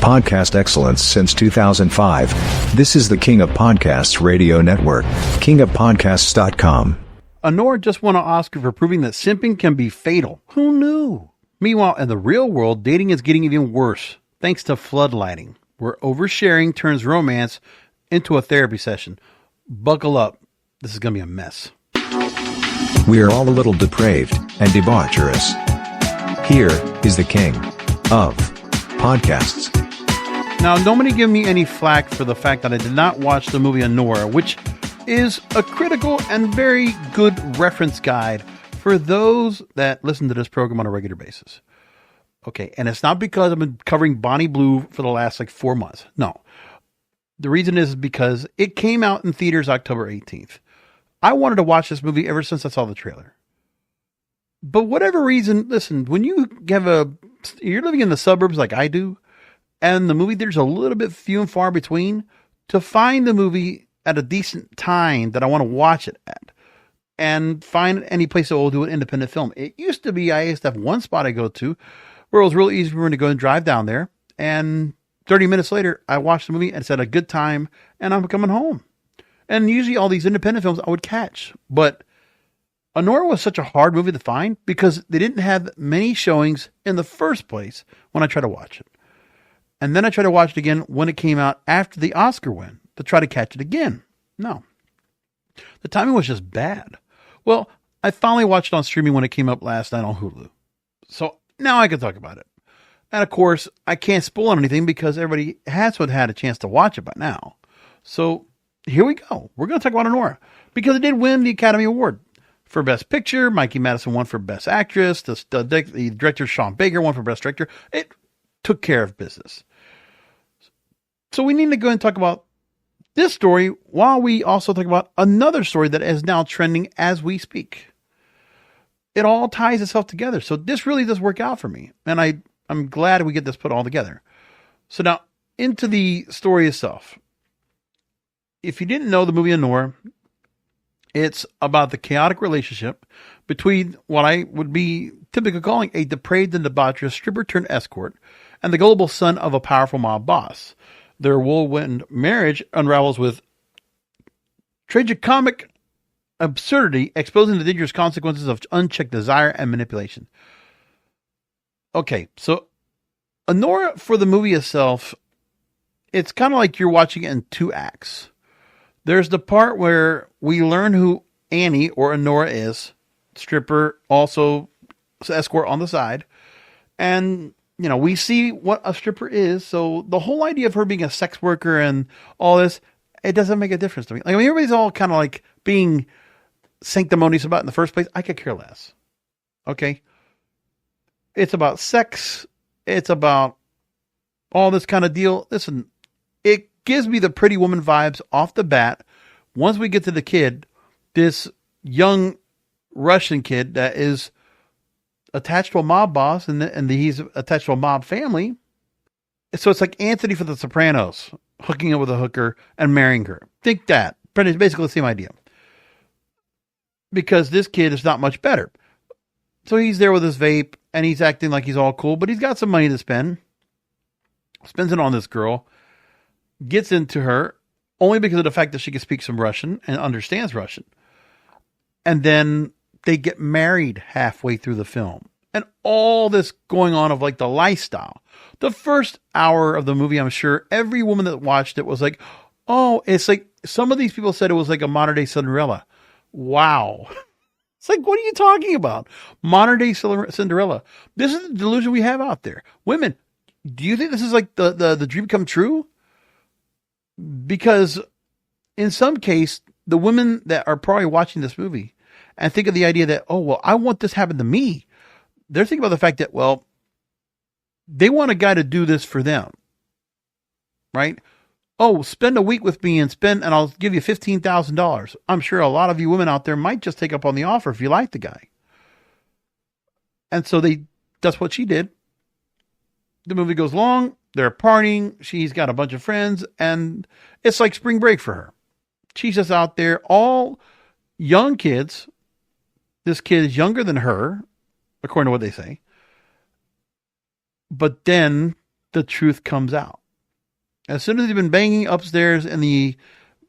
Podcast excellence since 2005. This is the King of Podcasts radio network, kingofpodcasts.com. Anora just won an Oscar for proving that simping can be fatal. Who knew? Meanwhile, in the real world, dating is getting even worse, thanks to floodlighting, where oversharing turns romance into a therapy session. Buckle up. This is going to be a mess. We are all a little depraved and debaucherous. Here is the King of Podcasts. Now, nobody give me any flack for the fact that I did not watch the movie Anora, which is a critical and very good reference guide for those that listen to this program on a regular basis. Okay, and it's not because I've been covering Bonnie Blue for the last 4 months. No. The reason is because it came out in theaters October 18th. I wanted to watch this movie ever since I saw the trailer. But whatever reason, listen, when you're living in the suburbs like I do, and the movie theater's a little bit few and far between, to find the movie at a decent time that I want to watch it at, and find any place that will do an independent film. It used to be, I used to have one spot I go to where it was real easy for me to go and drive down there, and 30 minutes later, I watched the movie and it's had a good time, and I'm coming home. And usually all these independent films I would catch. But Anora was such a hard movie to find because they didn't have many showings in the first place when I tried to watch it. And then I tried to watch it again when it came out after the Oscar win to try to catch it again. No. The timing was just bad. Well, I finally watched it on streaming when it came up last night on Hulu. So now I can talk about it. And of course, I can't spoil anything because everybody has had a chance to watch it by now. So here we go. We're going to talk about Anora because it did win the Academy Award for Best Picture. Mikey Madison won for Best Actress. The director, Sean Baker, won for Best Director. It took care of business. So we need to go and talk about this story while we also talk about another story that is now trending as we speak. It all ties itself together. So this really does work out for me. And I'm glad we get this put all together. So now into the story itself. If you didn't know the movie Anora, it's about the chaotic relationship between what I would be typically calling a depraved and debaucherous stripper-turned-escort and the gullible son of a powerful mob boss. Their whirlwind marriage unravels with tragicomic absurdity, exposing the dangerous consequences of unchecked desire and manipulation. Okay, so Anora, for the movie itself, it's kind of like you're watching it in two acts. There's the part where we learn who Annie or Anora is, stripper, also escort on the side. And, we see what a stripper is. So the whole idea of her being a sex worker and all this, it doesn't make a difference to me. Everybody's all kind of being sanctimonious about it in the first place. I could care less. Okay. It's about sex. It's about all this kind of deal. Listen, it gives me the Pretty Woman vibes off the bat. Once we get to the kid, this young Russian kid that is attached to a mob boss and he's attached to a mob family. So it's like Anthony from The Sopranos hooking up with a hooker and marrying her. Think that. It's basically the same idea. Because this kid is not much better. So he's there with his vape and he's acting like he's all cool, but he's got some money to spend. Spends it on this girl. Gets into her only because of the fact that she can speak some Russian and understands Russian. And then they get married halfway through the film. And all this going on of the lifestyle. The first hour of the movie, I'm sure every woman that watched it was like, oh, it's like some of these people said it was like a modern day Cinderella. Wow. It's like, what are you talking about? Modern day Cinderella. This is the delusion we have out there. Women, do you think this is like the dream come true? Because in some case, the women that are probably watching this movie and think of the idea that, oh, well, I want this to happen to me. They're thinking about the fact that, well, they want a guy to do this for them. Right? Oh, spend a week with me and I'll give you $15,000. I'm sure a lot of you women out there might just take up on the offer if you like the guy. And so that's what she did. The movie goes long. They're partying. She's got a bunch of friends and it's like spring break for her. She's just out there, all young kids. This kid is younger than her, according to what they say. But then the truth comes out. As soon as he's been banging upstairs in the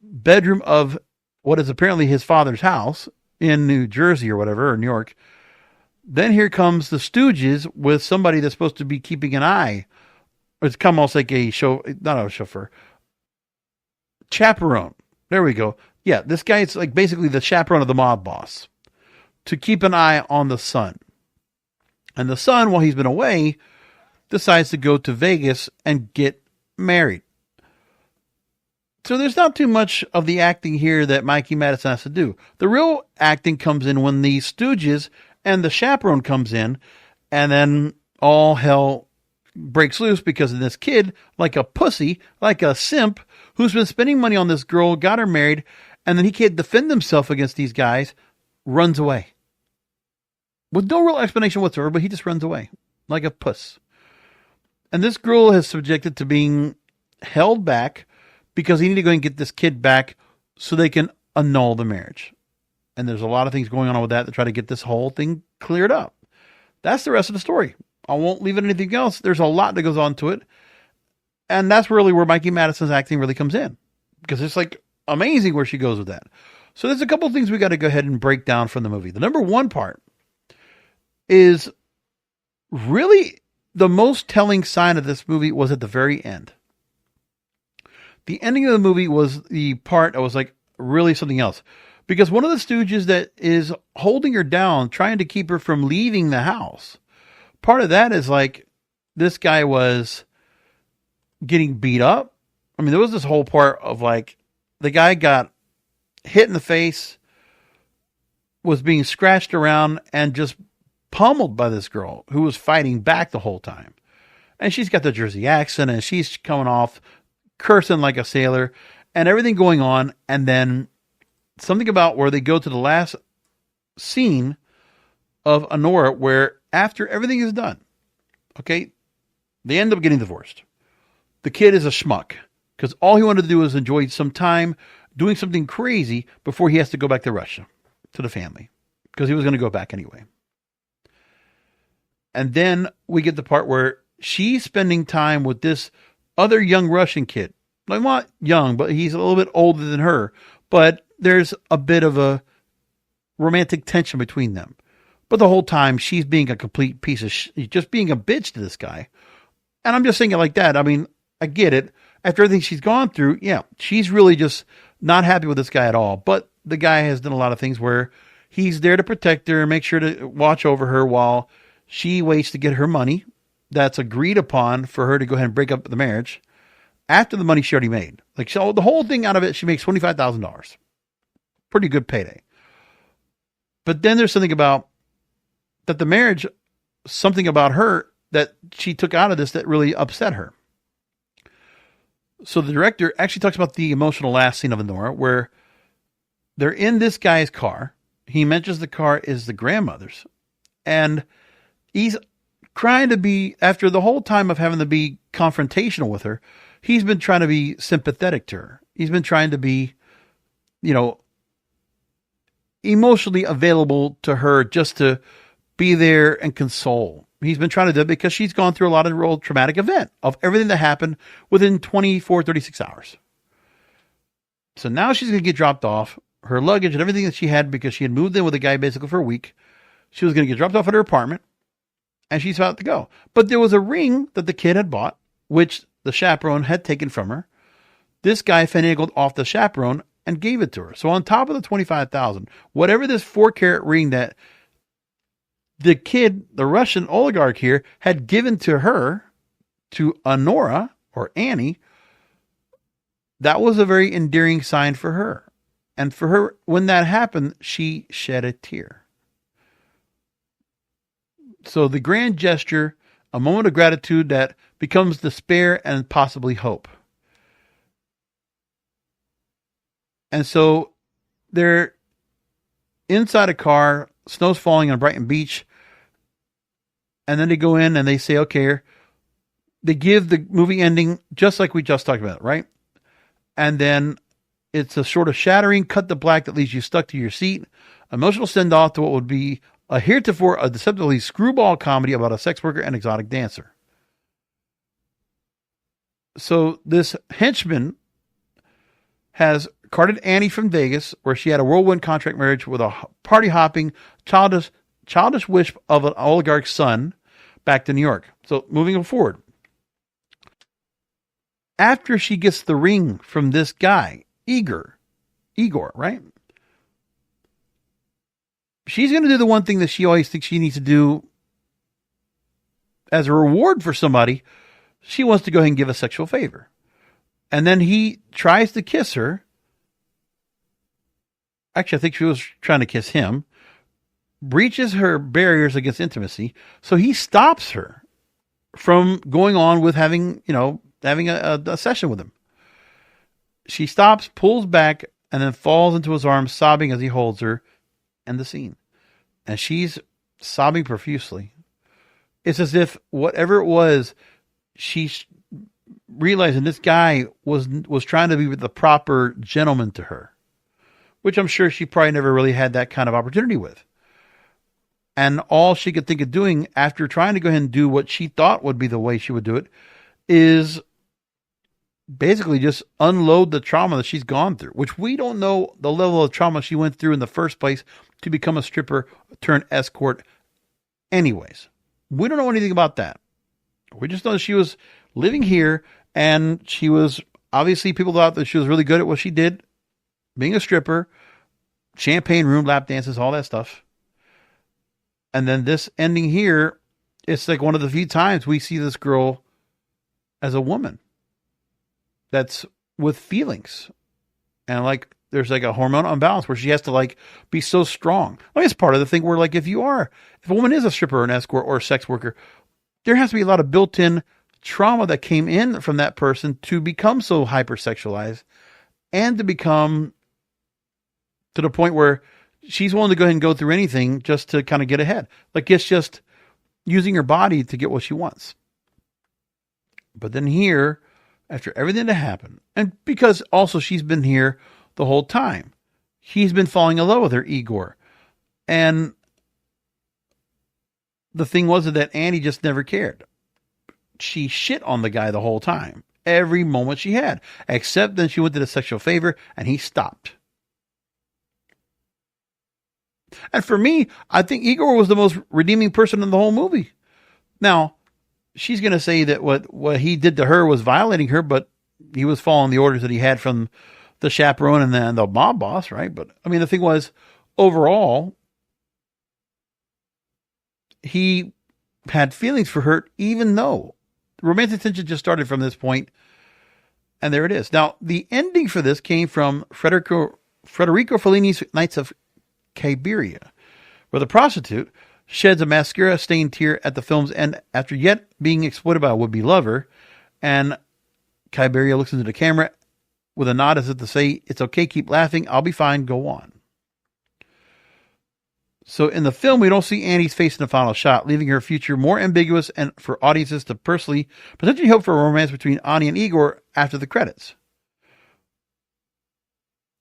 bedroom of what is apparently his father's house in New Jersey or whatever, or New York, then here comes the Stooges with somebody that's supposed to be keeping an eye. It's almost like not a chauffeur, chaperone. There we go. Yeah, this guy is like basically the chaperone of the mob boss to keep an eye on the son. And the son, while he's been away, decides to go to Vegas and get married. So there's not too much of the acting here that Mikey Madison has to do. The real acting comes in when the Stooges and the chaperone comes in, and then all hell breaks loose because of this kid, like a pussy, like a simp, who's been spending money on this girl, got her married, and then he can't defend himself against these guys, runs away. With no real explanation whatsoever, but he just runs away, like a puss. And this girl is subjected to being held back because he need to go and get this kid back so they can annul the marriage. And there's a lot of things going on with that to try to get this whole thing cleared up. That's the rest of the story. I won't leave it anything else. There's a lot that goes on to it. And that's really where Mikey Madison's acting really comes in. Because it's like amazing where she goes with that. So there's a couple of things we got to go ahead and break down from the movie. The number one part is really the most telling sign of this movie was at the very end. The ending of the movie was the part that was like really something else. Because one of the Stooges that is holding her down, trying to keep her from leaving the house, part of that is like this guy was getting beat up. I mean, there was this whole part of like the guy got hit in the face, was being scratched around, and just pummeled by this girl who was fighting back the whole time. And she's got the Jersey accent, and she's coming off cursing like a sailor, and everything going on. And then something about where they go to the last scene of Anora, where after everything is done, okay, they end up getting divorced. The kid is a schmuck because all he wanted to do was enjoy some time doing something crazy before he has to go back to Russia to the family, because he was going to go back anyway. And then we get the part where she's spending time with this other young Russian kid. Like, not young, but he's a little bit older than her. But there's a bit of a romantic tension between them. But the whole time, she's being a complete piece of just being a bitch to this guy. And I'm just thinking like that. I mean, I get it. After everything she's gone through, yeah, she's really just not happy with this guy at all. But the guy has done a lot of things where he's there to protect her, make sure to watch over her while she waits to get her money that's agreed upon for her to go ahead and break up the marriage after the money she already made. Like, so the whole thing out of it, she makes $25,000. Pretty good payday. But then there's something about that the marriage, something about her that she took out of this that really upset her. So the director actually talks about the emotional last scene of Anora, where they're in this guy's car. He mentions the car is the grandmother's, and he's trying to be, after the whole time of having to be confrontational with her, he's been trying to be sympathetic to her. He's been trying to be, emotionally available to her, just to be there and console. He's been trying to do it because she's gone through a lot of real traumatic event of everything that happened within 36 hours. So now she's going to get dropped off. Her luggage and everything that she had, because she had moved in with a guy basically for a week. She was going to get dropped off at her apartment, and she's about to go. But there was a ring that the kid had bought, which the chaperone had taken from her. This guy finagled off the chaperone and gave it to her. So on top of the $25,000, whatever this 4-carat ring that the kid, the Russian oligarch here, had given to her, to Anora or Annie, that was a very endearing sign for her. And for her, when that happened, she shed a tear. So the grand gesture, a moment of gratitude that becomes despair and possibly hope. And so they're inside a car, snow's falling on Brighton Beach. And then they go in and they say, okay, they give the movie ending just like we just talked about, right? And then it's a sort of shattering cut to black that leaves you stuck to your seat. Emotional send-off to what would be heretofore a deceptively screwball comedy about a sex worker and exotic dancer. So this henchman has carted Annie from Vegas, where she had a whirlwind contract marriage with a party-hopping, childish wisp of an oligarch's son, back to New York. So moving forward. After she gets the ring from this guy, Igor, right? She's going to do the one thing that she always thinks she needs to do as a reward for somebody. She wants to go ahead and give a sexual favor. And then he tries to kiss her. Actually, I think she was trying to kiss him. Breaches her barriers against intimacy. So he stops her from going on with having a session with him. She stops, pulls back, and then falls into his arms, sobbing as he holds her. And the scene. And she's sobbing profusely. It's as if whatever it was, she's realizing this guy was trying to be the proper gentleman to her, which I'm sure she probably never really had that kind of opportunity with. And all she could think of doing after trying to go ahead and do what she thought would be the way she would do it is basically just unload the trauma that she's gone through, which we don't know the level of trauma she went through in the first place to become a stripper-turned-escort anyways. We don't know anything about that. We just know that she was living here, and she was, obviously people thought that she was really good at what she did, being a stripper, champagne room, lap dances, all that stuff. And then this ending here, it's like one of the few times we see this girl as a woman that's with feelings, and like there's like a hormonal imbalance where she has to like be so strong. I mean, it's part of the thing where like if a woman is a stripper or an escort or a sex worker, there has to be a lot of built-in trauma that came in from that person to become so hypersexualized and to become to the point where she's willing to go ahead and go through anything just to kind of get ahead. Like it's just using her body to get what she wants. But then here, after everything that happened, and because also she's been here the whole time, he's been falling in love with her, Igor. And the thing was that Annie just never cared. She shit on the guy the whole time, every moment she had, except then she went to the sexual favor and he stopped. And for me, I think Igor was the most redeeming person in the whole movie. Now, she's going to say that what he did to her was violating her, but he was following the orders that he had from the chaperone and then the mob boss, right? But I mean, the thing was, overall, he had feelings for her, even though romantic tension just started from this point, and there it is. Now, the ending for this came from Federico Fellini's Nights of Cabiria, where the prostitute sheds a mascara-stained tear at the film's end after yet being exploited by a would-be lover, and Cabiria looks into the camera with a nod as if to say, "It's okay, keep laughing, I'll be fine, go on." So in the film, we don't see Annie's face in the final shot, leaving her future more ambiguous and for audiences to potentially hope for a romance between Annie and Igor after the credits.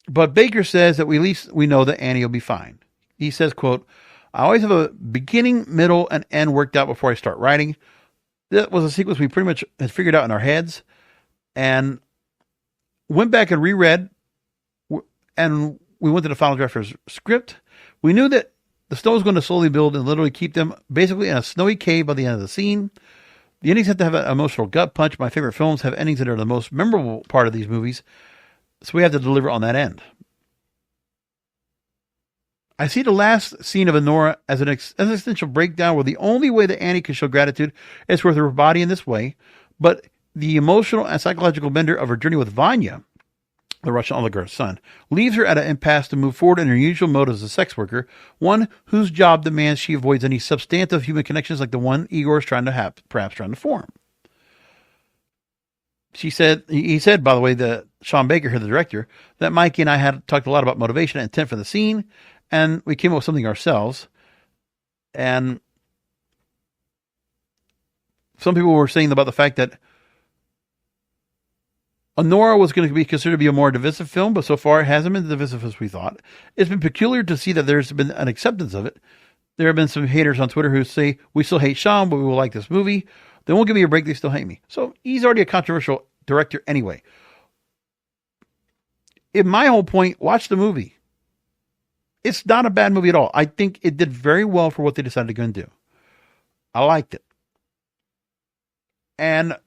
But Baker says that at least we know that Annie will be fine. He says, quote, "I always have a beginning, middle, and end worked out before I start writing. That was a sequence we pretty much had figured out in our heads, and went back and reread, and we went to the final drafter's script. We knew that the snow was going to slowly build and literally keep them basically in a snowy cave by the end of the scene. The endings have to have an emotional gut punch. My favorite films have endings that are the most memorable part of these movies, so we have to deliver on that end. I see the last scene of Anora as an existential breakdown where the only way that Annie can show gratitude is with her body in this way, but the emotional and psychological bender of her journey with Vanya, the Russian oligarch's son, leaves her at an impasse to move forward in her usual mode as a sex worker, one whose job demands she avoids any substantive human connections like the one Igor is perhaps trying to form. He said, by the way, that Sean Baker, here, the director, that Mikey and I had talked a lot about motivation and intent for the scene, and we came up with something ourselves. And some people were saying about the fact that Anora was going to be considered to be a more divisive film, but so far it hasn't been divisive as we thought. It's been peculiar to see that there's been an acceptance of it. There have been some haters on Twitter who say, we still hate Sean, but we will like this movie. They won't give me a break, they still hate me. So he's already a controversial director anyway. In my whole point, watch the movie. It's not a bad movie at all. I think it did very well for what they decided to go and do. I liked it. And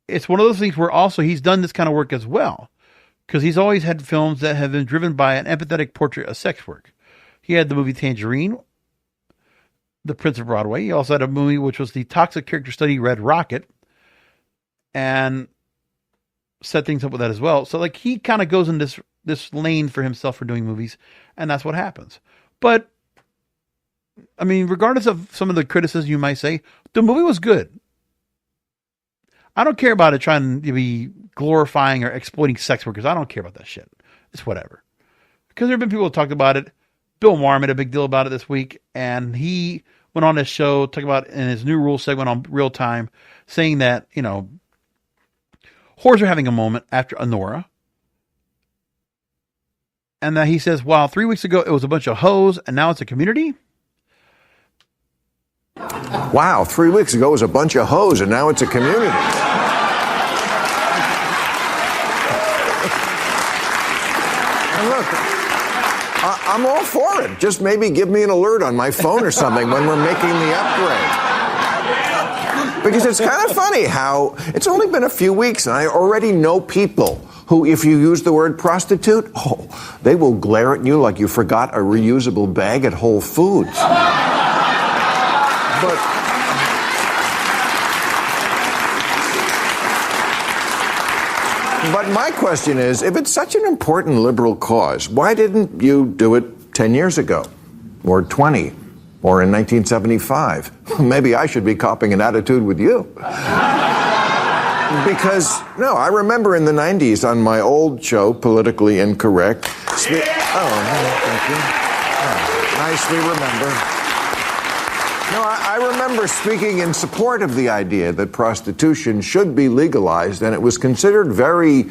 it's one of those things where also he's done this kind of work as well. Because he's always had films that have been driven by an empathetic portrait of sex work. He had the movie Tangerine, The Prince of Broadway. He also had a movie which was the toxic character study Red Rocket. And set things up with that as well. So like he kind of goes in this lane for himself for doing movies. And that's what happens. But, I mean, regardless of some of the criticism you might say, the movie was good. I don't care about it trying to be glorifying or exploiting sex workers. I don't care about that shit. It's whatever. Because there have been people who talked about it. Bill Maher made a big deal about it this week. And he went on his show, talking about in his New Rules segment on Real Time, saying that, you know, whores are having a moment after Anora. And that he says, wow, 3 weeks ago it was a bunch of hoes and now it's a community. Wow, 3 weeks ago it was a bunch of hoes and now it's a community. And look, I'm all for it. Just maybe give me an alert on my phone or something when we're making the upgrade. Because it's kind of funny how it's only been a few weeks and I already know people who, if you use the word prostitute, they will glare at you like you forgot a reusable bag at Whole Foods. But my question is, if it's such an important liberal cause, why didn't you do it 10 years ago? Or 20? Or in 1975? Maybe I should be copying an attitude with you. Because, no, I remember in the 90s on my old show, Politically Incorrect. Thank you. Nice, we remember. No, I remember speaking in support of the idea that prostitution should be legalized, and it was considered very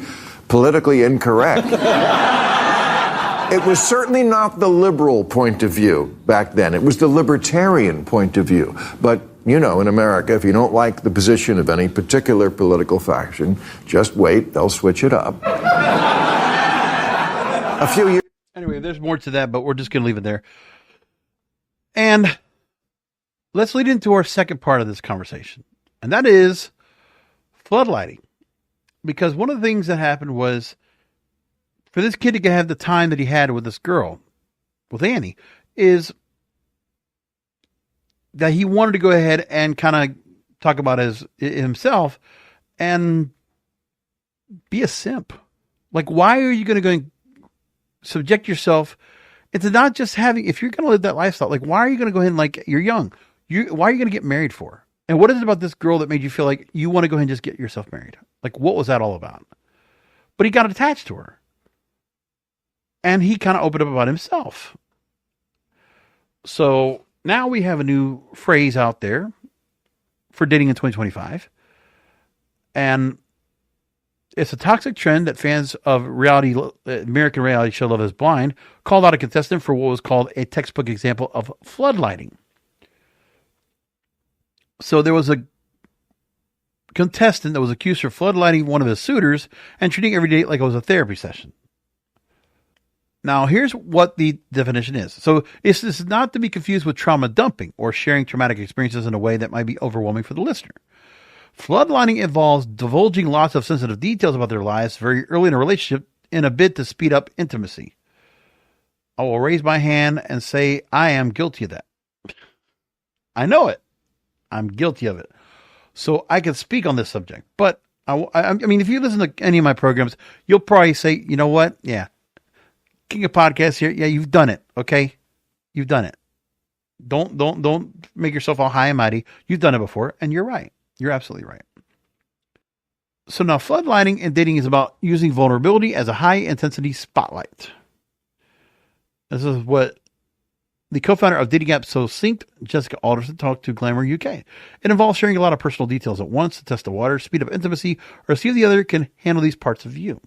politically incorrect. It was certainly not the liberal point of view back then. It was the libertarian point of view. But, you know, in America, if you don't like the position of any particular political faction, just wait, they'll switch it up. A few years... Anyway, there's more to that, but we're just going to leave it there. And let's lead into our second part of this conversation. And that is floodlighting. Because one of the things that happened was, for this kid to have the time that he had with this girl, with Annie, is that he wanted to go ahead and kind of talk about himself and be a simp. Like, why are you going to go and subject yourself into not just having, if you're going to live that lifestyle, like, why are you going to go ahead and, like, you're young. Why are you going to get married for? And what is it about this girl that made you feel like you want to go ahead and just get yourself married? Like, what was that all about? But he got attached to her. And he kind of opened up about himself. So now we have a new phrase out there for dating in 2025. And it's a toxic trend that fans of American reality show Love is Blind called out a contestant for what was called a textbook example of floodlighting. So there was a contestant that was accused of floodlighting one of his suitors and treating every date like it was a therapy session. Now, here's what the definition is. So this is not to be confused with trauma dumping or sharing traumatic experiences in a way that might be overwhelming for the listener. Floodlighting involves divulging lots of sensitive details about their lives very early in a relationship in a bid to speed up intimacy. I will raise my hand and say I am guilty of that. I know it. I'm guilty of it. So I can speak on this subject. But, I mean, if you listen to any of my programs, you'll probably say, you know what? Yeah. King of Podcasts here. Yeah, you've done it. Okay? You've done it. Don't make yourself all high and mighty. You've done it before, and you're right. You're absolutely right. So now floodlighting and dating is about using vulnerability as a high-intensity spotlight. This is what the co-founder of dating app So Synced, Jessica Alderson, talked to Glamour UK. It involves sharing a lot of personal details at once to test the water, speed up intimacy, or see if the other can handle these parts of you.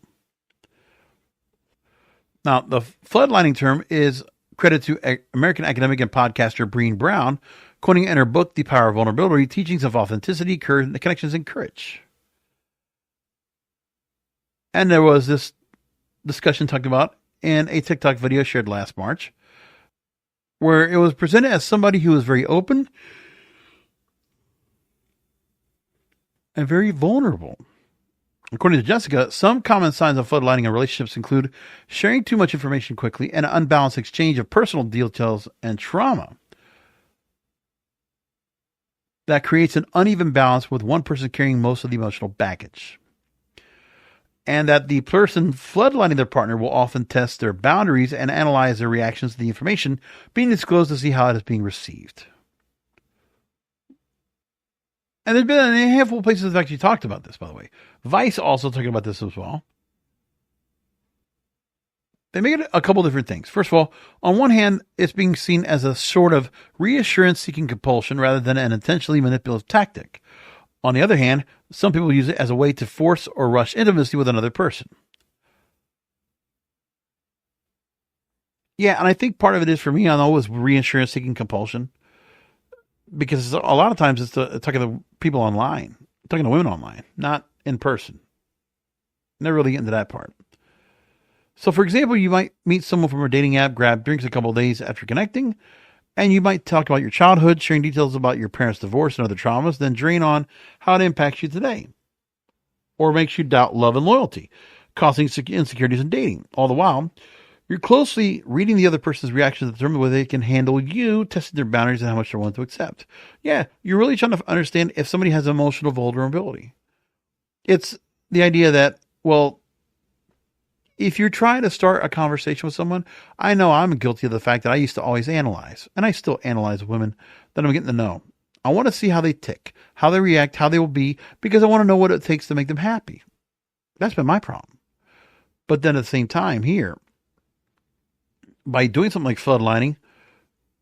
Now, the floodlighting term is credited to American academic and podcaster Brené Brown, quoting in her book, The Power of Vulnerability, Teachings of Authenticity, Connections, and Courage. And there was this discussion talked about in a TikTok video shared last March, where it was presented as somebody who was very open and very vulnerable. According to Jessica, some common signs of floodlighting in relationships include sharing too much information quickly and an unbalanced exchange of personal details and trauma. That creates an uneven balance with one person carrying most of the emotional baggage. And that the person floodlighting their partner will often test their boundaries and analyze their reactions to the information being disclosed to see how it is being received. And there's been a handful of places that actually talked about this, by the way. Vice also talking about this as well. They make it a couple different things. First of all, on one hand, it's being seen as a sort of reassurance-seeking compulsion rather than an intentionally manipulative tactic. On the other hand, some people use it as a way to force or rush intimacy with another person. Yeah, and I think part of it is, for me, I know, is reassurance-seeking compulsion. Because a lot of times it's talking to people online, talking to women online, not in person. Never really get into that part. So, for example, you might meet someone from a dating app, grab drinks a couple of days after connecting, and you might talk about your childhood, sharing details about your parents' divorce and other traumas, then drain on how it impacts you today, or makes you doubt love and loyalty, causing insecurities in dating. All the while, you're closely reading the other person's reaction to determine whether they can handle you, testing their boundaries and how much they're willing to accept. Yeah, you're really trying to understand if somebody has emotional vulnerability. It's the idea that, well, if you're trying to start a conversation with someone, I know I'm guilty of the fact that I used to always analyze, and I still analyze women that I'm getting to know. I want to see how they tick, how they react, how they will be, because I want to know what it takes to make them happy. That's been my problem. But then at the same time here, by doing something like floodlighting,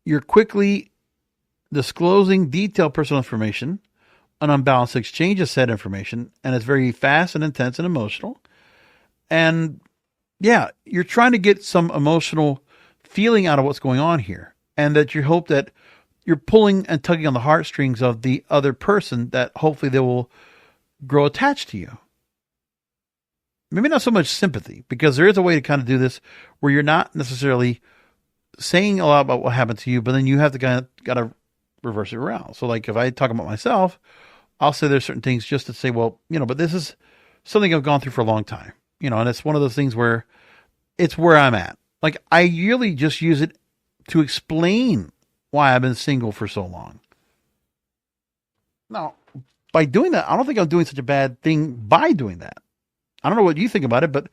you're quickly disclosing detailed personal information, an unbalanced exchange of said information, and it's very fast and intense and emotional. And yeah, you're trying to get some emotional feeling out of what's going on here, and that you hope that you're pulling and tugging on the heartstrings of the other person, that hopefully they will grow attached to you. Maybe not so much sympathy, because there is a way to kind of do this where you're not necessarily saying a lot about what happened to you, but then you have to got to reverse it around. So like if I talk about myself, I'll say there's certain things just to say, well, but this is something I've gone through for a long time, and it's one of those things where it's where I'm at. Like I really just use it to explain why I've been single for so long. Now, by doing that, I don't think I'm doing such a bad thing by doing that. I don't know what you think about it, but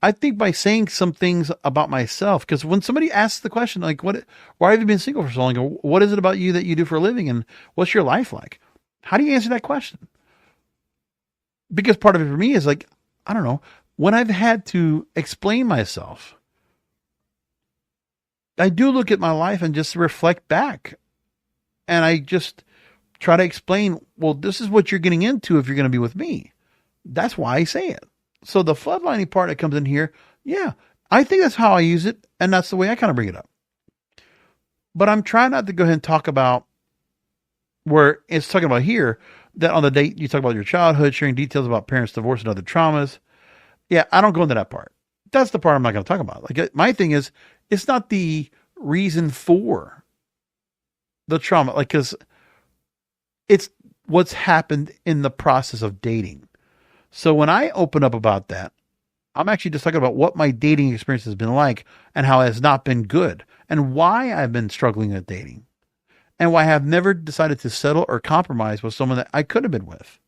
I think by saying some things about myself, because when somebody asks the question, like, why have you been single for so long? Or what is it about you that you do for a living? And what's your life like? How do you answer that question? Because part of it for me is like, I don't know, when I've had to explain myself, I do look at my life and just reflect back. And I just try to explain, well, this is what you're getting into if you're going to be with me. That's why I say it. So the floodlighting part that comes in here, yeah, I think that's how I use it, and that's the way I kind of bring it up. But I'm trying not to go ahead and talk about where it's talking about here, that on the date you talk about your childhood, sharing details about parents' divorce and other traumas. Yeah, I don't go into that part. That's the part I'm not going to talk about. Like my thing is, it's not the reason for the trauma, like, because it's what's happened in the process of dating. So when I open up about that, I'm actually just talking about what my dating experience has been like and how it has not been good and why I've been struggling with dating and why I have never decided to settle or compromise with someone that I could have been with.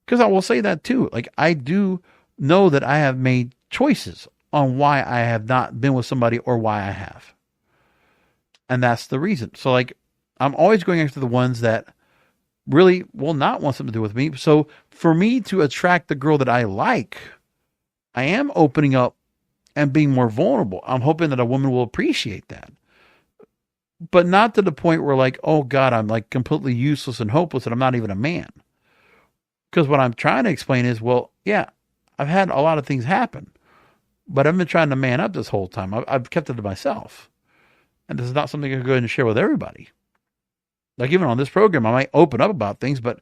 Because I will say that too. Like I do know that I have made choices on why I have not been with somebody or why I have. And that's the reason. So like I'm always going after the ones that really will not want something to do with me. So for me to attract the girl that I like, I am opening up and being more vulnerable. I'm hoping that a woman will appreciate that. But not to the point where like, oh God, I'm like completely useless and hopeless and I'm not even a man. Because what I'm trying to explain is, well, yeah, I've had a lot of things happen, but I've been trying to man up this whole time. I've kept it to myself. And this is not something I can go ahead and share with everybody. Like even on this program, I might open up about things, but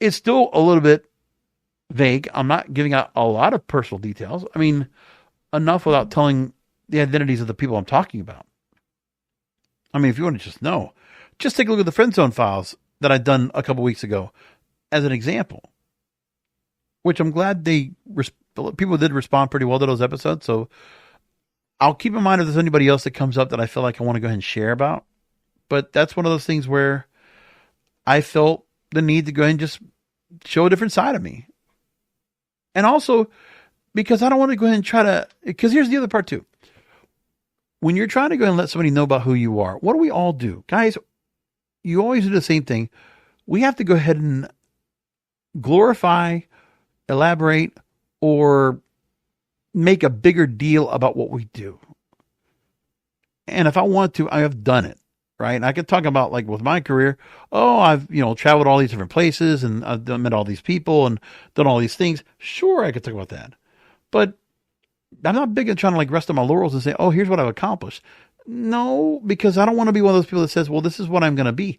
it's still a little bit vague. I'm not giving out a lot of personal details. I mean, enough without telling the identities of the people I'm talking about. I mean, if you want to just know, just take a look at the friend zone files that I'd done a couple weeks ago as an example, which I'm glad people did respond pretty well to those episodes. So I'll keep in mind if there's anybody else that comes up that I feel like I want to go ahead and share about. But that's one of those things where I felt the need to go ahead and just show a different side of me. And also because I don't want to go ahead and try to, because here's the other part too. When you're trying to go ahead and let somebody know about who you are, what do we all do? Guys, you always do the same thing. We have to go ahead and glorify, elaborate, or make a bigger deal about what we do. And if I want to, I have done it, right? And I could talk about, like, with my career, I've, traveled all these different places and I've met all these people and done all these things. Sure, I could talk about that. But I'm not big at trying to, like, rest on my laurels and say, oh, here's what I've accomplished. No, because I don't want to be one of those people that says, well, this is what I'm going to be.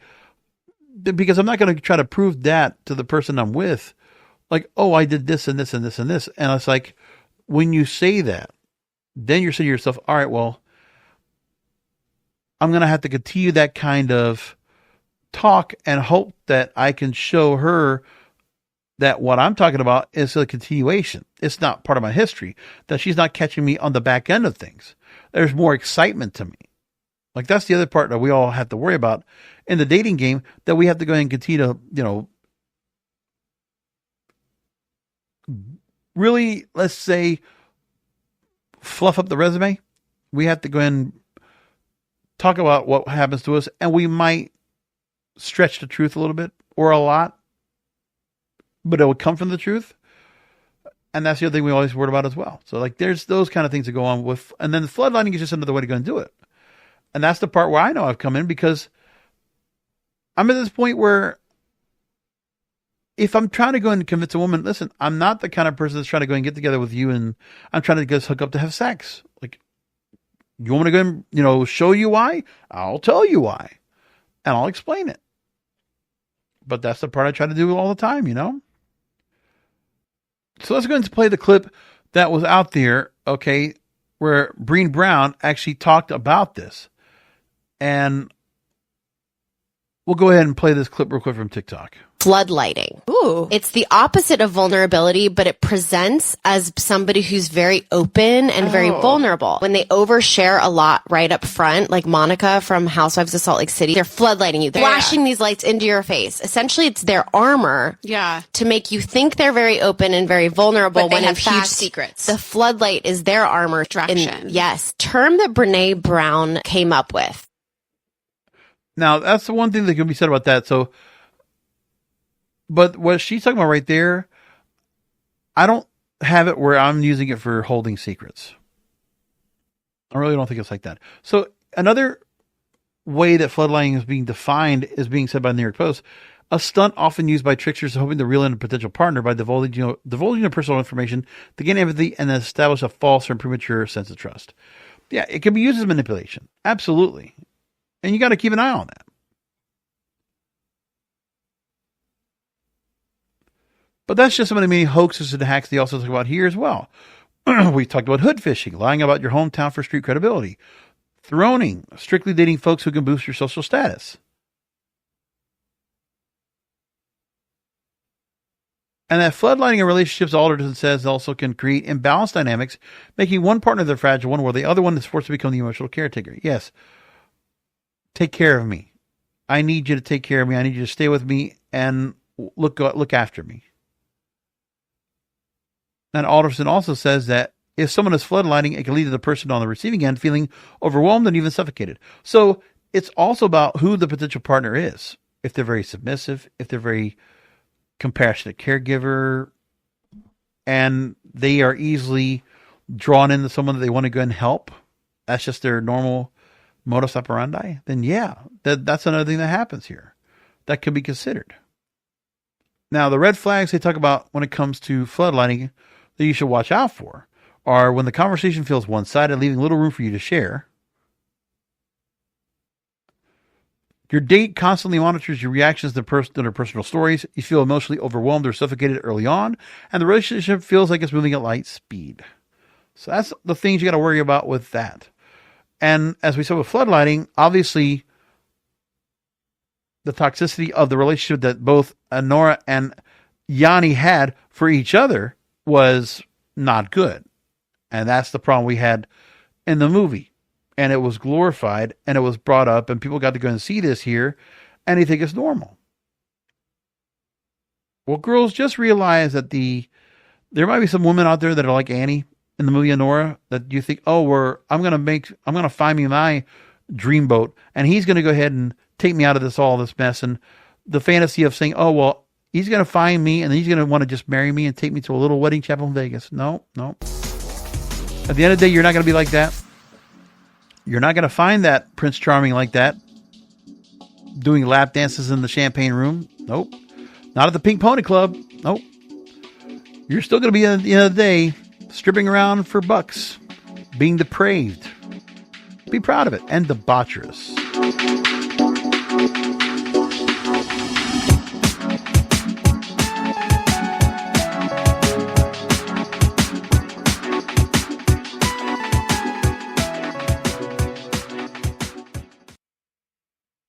Because I'm not going to try to prove that to the person I'm with. Like, oh, I did this and this and this and this. And it's like, when you say that, then you're saying to yourself, all right, well, I'm going to have to continue that kind of talk and hope that I can show her that what I'm talking about is a continuation. It's not part of my history, that she's not catching me on the back end of things. There's more excitement to me. Like, that's the other part that we all have to worry about in the dating game, that we have to go ahead and continue to, really, let's say, fluff up the resume. We have to go ahead and talk about what happens to us, and we might stretch the truth a little bit or a lot, but it would come from the truth. And that's the other thing we always worry about as well. So, like, there's those kind of things that go on with, and then the floodlighting is just another way to go and do it. And that's the part where I know I've come in, because I'm at this point where if I'm trying to go and convince a woman, listen, I'm not the kind of person that's trying to go and get together with you and I'm trying to just hook up to have sex. Like, you want me to go and, show you why? I'll tell you why. And I'll explain it. But that's the part I try to do all the time, So let's go and play the clip that was out there, okay, where Breen Brown actually talked about this. And we'll go ahead and play this clip real quick from TikTok. Floodlighting. Ooh. It's the opposite of vulnerability, but it presents as somebody who's very open and very vulnerable. When they overshare a lot right up front, like Monica from Housewives of Salt Lake City, they're floodlighting you. They're flashing these lights into your face. Essentially, it's their armor to make you think they're very open and very vulnerable, but when they have in fact, huge secrets. the floodlight is their armor. Distraction. Yes. Term that Brene Brown came up with. Now, that's the one thing that can be said about that. So, but what she's talking about right there, I don't have it where I'm using it for holding secrets. I really don't think it's like that. So another way that floodlighting is being defined is being said by the New York Post, a stunt often used by tricksters hoping to reel in a potential partner by divulging their personal information to gain empathy and then establish a false or premature sense of trust. Yeah, it can be used as manipulation. Absolutely. And you got to keep an eye on that. But that's just some of the many hoaxes and hacks they also talk about here as well. We talked about hood fishing, lying about your hometown for street credibility, throning, strictly dating folks who can boost your social status. And that floodlighting in relationships, Alderton says, also can create imbalanced dynamics, making one partner the fragile one while the other one is forced to become the emotional caretaker. Yes. Take care of me. I need you to take care of me. I need you to stay with me and look after me. And Alderson also says that if someone is floodlighting, it can lead to the person on the receiving end feeling overwhelmed and even suffocated. So it's also about who the potential partner is. If they're very submissive, if they're very compassionate caregiver, and they are easily drawn into someone that they want to go and help, that's just their normal modus operandi, then yeah, that's another thing that happens here that could be considered. Now, the red flags they talk about when it comes to floodlighting that you should watch out for are when the conversation feels one-sided, leaving little room for you to share. Your date constantly monitors your reactions to their personal stories. You feel emotionally overwhelmed or suffocated early on, and the relationship feels like it's moving at light speed. So that's the things you got to worry about with that. And as we said with Floodlighting, obviously the toxicity of the relationship that both Anora and Yanni had for each other was not good. And that's the problem we had in the movie. And it was glorified and it was brought up and people got to go and see this here and they think it's normal. Well, girls, just realize that there might be some women out there that are like Annie in the movie Anora that you think, oh, I'm going to find me my dreamboat and he's going to go ahead and take me out of all this mess. And the fantasy of saying, oh, well, he's going to find me and he's going to want to just marry me and take me to a little wedding chapel in Vegas. No. At the end of the day, you're not going to be like that. You're not going to find that Prince Charming like that, doing lap dances in the champagne room. Nope. Not at the Pink Pony Club. Nope. You're still going to be, at the end of the day, stripping around for bucks, being depraved. Be proud of it, and debaucherous.